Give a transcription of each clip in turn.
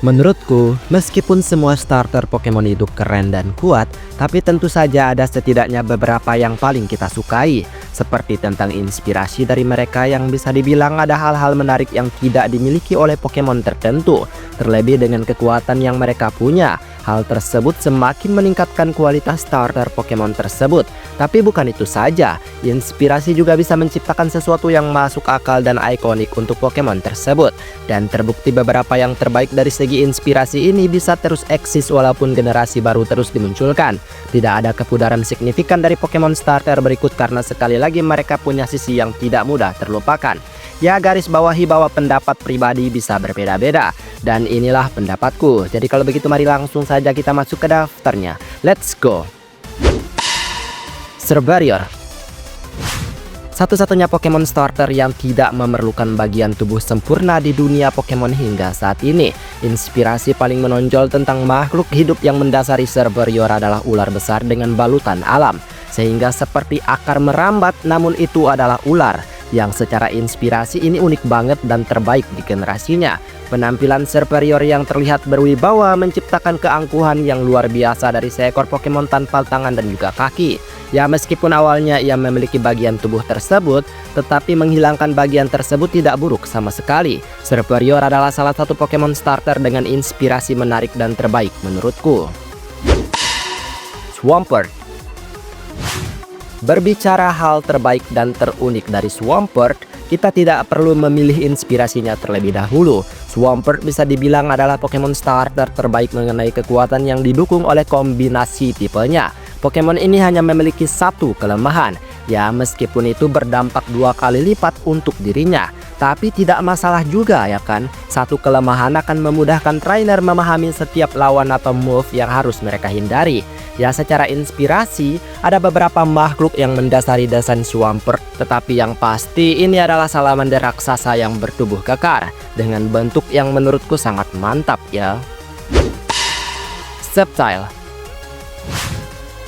Menurutku, meskipun semua starter Pokemon itu keren dan kuat, tapi tentu saja ada setidaknya beberapa yang paling kita sukai, seperti tentang inspirasi dari mereka yang bisa dibilang ada hal-hal menarik yang tidak dimiliki oleh Pokemon tertentu, terlebih dengan kekuatan yang mereka punya. Hal tersebut semakin meningkatkan kualitas starter Pokemon tersebut. Tapi bukan itu saja, inspirasi juga bisa menciptakan sesuatu yang masuk akal dan ikonik untuk Pokemon tersebut. Dan terbukti beberapa yang terbaik dari segi inspirasi ini bisa terus eksis walaupun generasi baru terus dimunculkan. Tidak ada kepudaran signifikan dari Pokemon starter berikut karena sekali lagi mereka punya sisi yang tidak mudah terlupakan. Ya, garis bawahi bahwa pendapat pribadi bisa berbeda-beda. Dan inilah pendapatku. Jadi kalau begitu mari langsung saja kita masuk ke daftarnya. Let's go. Servarior. Satu-satunya Pokemon starter yang tidak memerlukan bagian tubuh sempurna di dunia Pokemon hingga saat ini. Inspirasi paling menonjol tentang makhluk hidup yang mendasari Servarior adalah ular besar dengan balutan alam. Sehingga seperti akar merambat, namun itu adalah ular. Yang secara inspirasi ini unik banget dan terbaik di generasinya. Penampilan Servarior yang terlihat berwibawa menciptakan keangkuhan yang luar biasa dari seekor Pokemon tanpa tangan dan juga kaki. Ya, meskipun awalnya ia memiliki bagian tubuh tersebut, tetapi menghilangkan bagian tersebut tidak buruk sama sekali. Servarior adalah salah satu Pokemon starter dengan inspirasi menarik dan terbaik menurutku. Swampert. Berbicara hal terbaik dan terunik dari Swampert, kita tidak perlu memilih inspirasinya terlebih dahulu. Swampert bisa dibilang adalah Pokemon starter terbaik mengenai kekuatan yang didukung oleh kombinasi tipenya. Pokemon ini hanya memiliki satu kelemahan, ya meskipun itu berdampak 2 kali lipat untuk dirinya. Tapi tidak masalah juga ya kan, satu kelemahan akan memudahkan trainer memahami setiap lawan atau move yang harus mereka hindari. Ya, secara inspirasi, ada beberapa makhluk yang mendasari desain Swampert, tetapi yang pasti ini adalah salamander raksasa yang bertubuh kekar, dengan bentuk yang menurutku sangat mantap ya. Sceptile.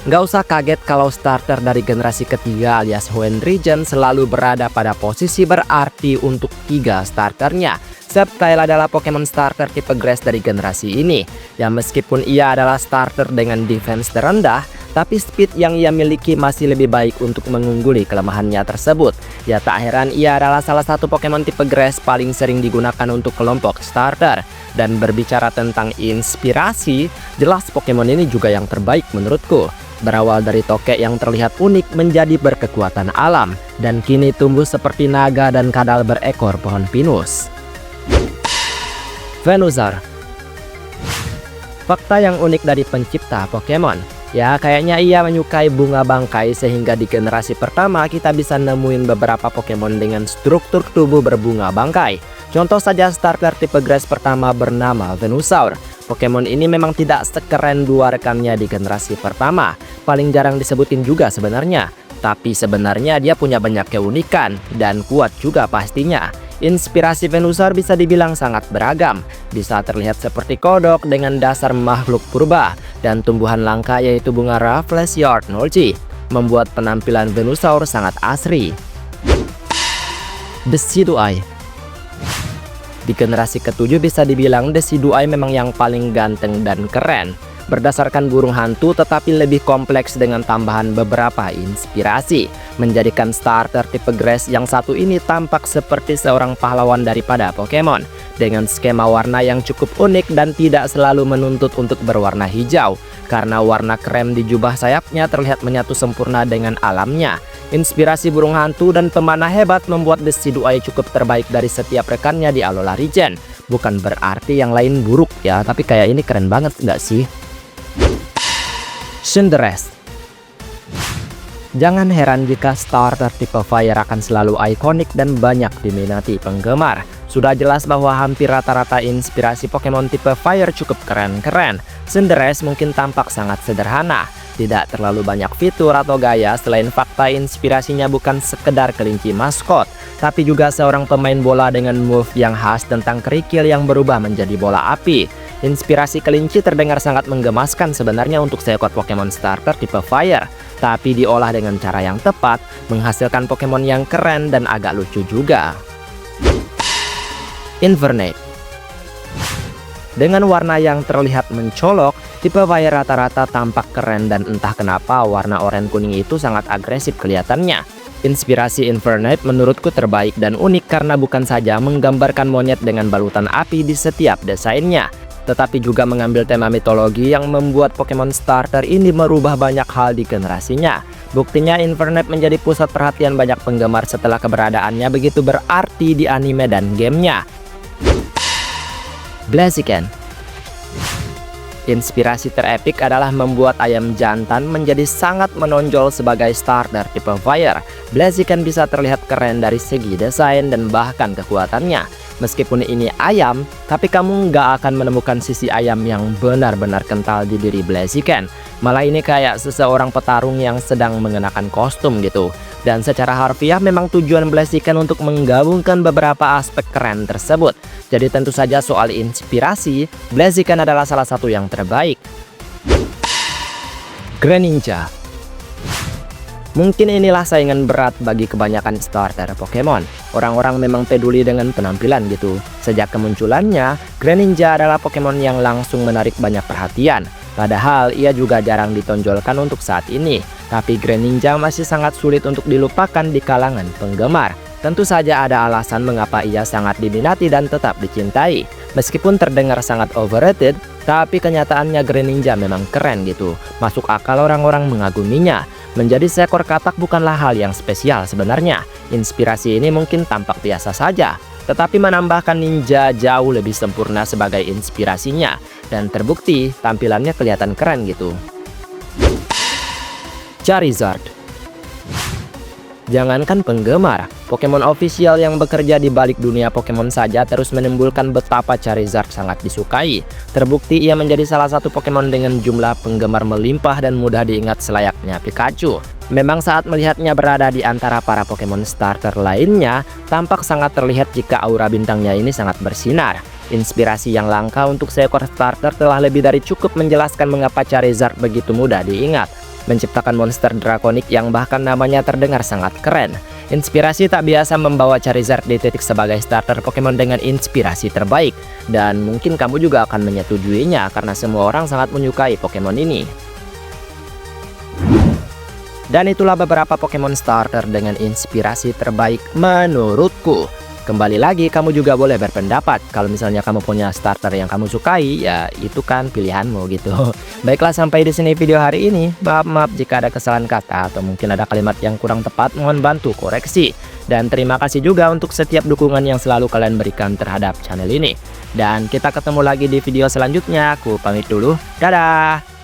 Nggak usah kaget kalau starter dari generasi ketiga alias Hoenn Region selalu berada pada posisi berarti untuk 3 starternya. Sceptile adalah Pokemon starter tipe Grass dari generasi ini. Ya, meskipun ia adalah starter dengan defense terendah, tapi speed yang ia miliki masih lebih baik untuk mengungguli kelemahannya tersebut. Ya, tak heran ia adalah salah satu Pokemon tipe Grass paling sering digunakan untuk kelompok starter. Dan berbicara tentang inspirasi, jelas Pokemon ini juga yang terbaik menurutku. Berawal dari tokek yang terlihat unik menjadi berkekuatan alam, dan kini tumbuh seperti naga dan kadal berekor pohon pinus. Venusaur. Fakta yang unik dari pencipta Pokemon, ya kayaknya ia menyukai bunga bangkai sehingga di generasi pertama kita bisa nemuin beberapa Pokemon dengan struktur tubuh berbunga bangkai. Contoh saja starter tipe Grass pertama bernama Venusaur. Pokemon ini memang tidak sekeren 2 rekannya di generasi pertama, paling jarang disebutin juga sebenarnya. Tapi sebenarnya dia punya banyak keunikan dan kuat juga pastinya. Inspirasi Venusaur bisa dibilang sangat beragam, bisa terlihat seperti kodok dengan dasar makhluk purba, dan tumbuhan langka yaitu bunga Rafflesia Arnoldi, membuat penampilan Venusaur sangat asri. Decidueye. Di generasi ketujuh bisa dibilang Decidueye memang yang paling ganteng dan keren. Berdasarkan burung hantu tetapi lebih kompleks dengan tambahan beberapa inspirasi, menjadikan starter tipe Grass yang satu ini tampak seperti seorang pahlawan daripada Pokemon. Dengan skema warna yang cukup unik dan tidak selalu menuntut untuk berwarna hijau, karena warna krem di jubah sayapnya terlihat menyatu sempurna dengan alamnya. Inspirasi burung hantu dan pemanah hebat membuat Decidueye cukup terbaik dari setiap rekannya di Alola Region. Bukan berarti yang lain buruk ya, tapi kayak ini keren banget nggak sih? Cinderace. Jangan heran jika starter tipe Fire akan selalu ikonik dan banyak diminati penggemar. Sudah jelas bahwa hampir rata-rata inspirasi Pokemon tipe Fire cukup keren-keren. Cinderace mungkin tampak sangat sederhana, tidak terlalu banyak fitur atau gaya selain fakta inspirasinya bukan sekedar kelinci maskot, tapi juga seorang pemain bola dengan move yang khas tentang kerikil yang berubah menjadi bola api. Inspirasi kelinci terdengar sangat menggemaskan sebenarnya untuk seekor Pokemon starter tipe Fire, tapi diolah dengan cara yang tepat, menghasilkan Pokemon yang keren dan agak lucu juga. Infernape. Dengan warna yang terlihat mencolok, tipe fire rata-rata tampak keren dan entah kenapa warna oranye kuning itu sangat agresif kelihatannya. Inspirasi Infernape menurutku terbaik dan unik karena bukan saja menggambarkan monyet dengan balutan api di setiap desainnya, tetapi juga mengambil tema mitologi yang membuat Pokemon Starter ini merubah banyak hal di generasinya. Buktinya Infernape menjadi pusat perhatian banyak penggemar setelah keberadaannya begitu berarti di anime dan gamenya. Blaziken. Inspirasi terepik adalah membuat ayam jantan menjadi sangat menonjol sebagai starter tipe fire. Blaziken bisa terlihat keren dari segi desain dan bahkan kekuatannya. Meskipun ini ayam, tapi kamu nggak akan menemukan sisi ayam yang benar-benar kental di diri Blaziken. Malah ini kayak seseorang petarung yang sedang mengenakan kostum gitu. Dan secara harfiah memang tujuan Blaziken untuk menggabungkan beberapa aspek keren tersebut. Jadi tentu saja soal inspirasi, Blaziken adalah salah satu yang terbaik. Greninja. Mungkin inilah saingan berat bagi kebanyakan starter Pokemon. Orang-orang memang peduli dengan penampilan gitu. Sejak kemunculannya, Greninja adalah Pokemon yang langsung menarik banyak perhatian. Padahal ia juga jarang ditonjolkan untuk saat ini. Tapi Greninja masih sangat sulit untuk dilupakan di kalangan penggemar. Tentu saja ada alasan mengapa ia sangat diminati dan tetap dicintai. Meskipun terdengar sangat overrated, tapi kenyataannya Greninja memang keren gitu. Masuk akal orang-orang mengaguminya. Menjadi seekor katak bukanlah hal yang spesial sebenarnya. Inspirasi ini mungkin tampak biasa saja, tetapi menambahkan ninja jauh lebih sempurna sebagai inspirasinya. Dan terbukti tampilannya kelihatan keren gitu. Charizard. Jangankan penggemar, Pokemon official yang bekerja di balik dunia Pokemon saja terus menimbulkan betapa Charizard sangat disukai. Terbukti ia menjadi salah satu Pokemon dengan jumlah penggemar melimpah dan mudah diingat selayaknya Pikachu. Memang saat melihatnya berada di antara para Pokemon starter lainnya, tampak sangat terlihat jika aura bintangnya ini sangat bersinar. Inspirasi yang langka untuk seekor starter telah lebih dari cukup menjelaskan mengapa Charizard begitu mudah diingat. Menciptakan monster drakonik yang bahkan namanya terdengar sangat keren. Inspirasi tak biasa membawa Charizard di titik sebagai starter Pokemon dengan inspirasi terbaik. Dan mungkin kamu juga akan menyetujuinya karena semua orang sangat menyukai Pokemon ini. Dan itulah beberapa Pokemon starter dengan inspirasi terbaik menurutku. Kembali lagi, kamu juga boleh berpendapat. Kalau misalnya kamu punya starter yang kamu sukai, ya itu kan pilihanmu gitu. Baiklah, sampai di sini video hari ini. Maaf jika ada kesalahan kata atau mungkin ada kalimat yang kurang tepat, mohon bantu koreksi. Dan terima kasih juga untuk setiap dukungan yang selalu kalian berikan terhadap channel ini. Dan kita ketemu lagi di video selanjutnya. Aku pamit dulu. Dadah!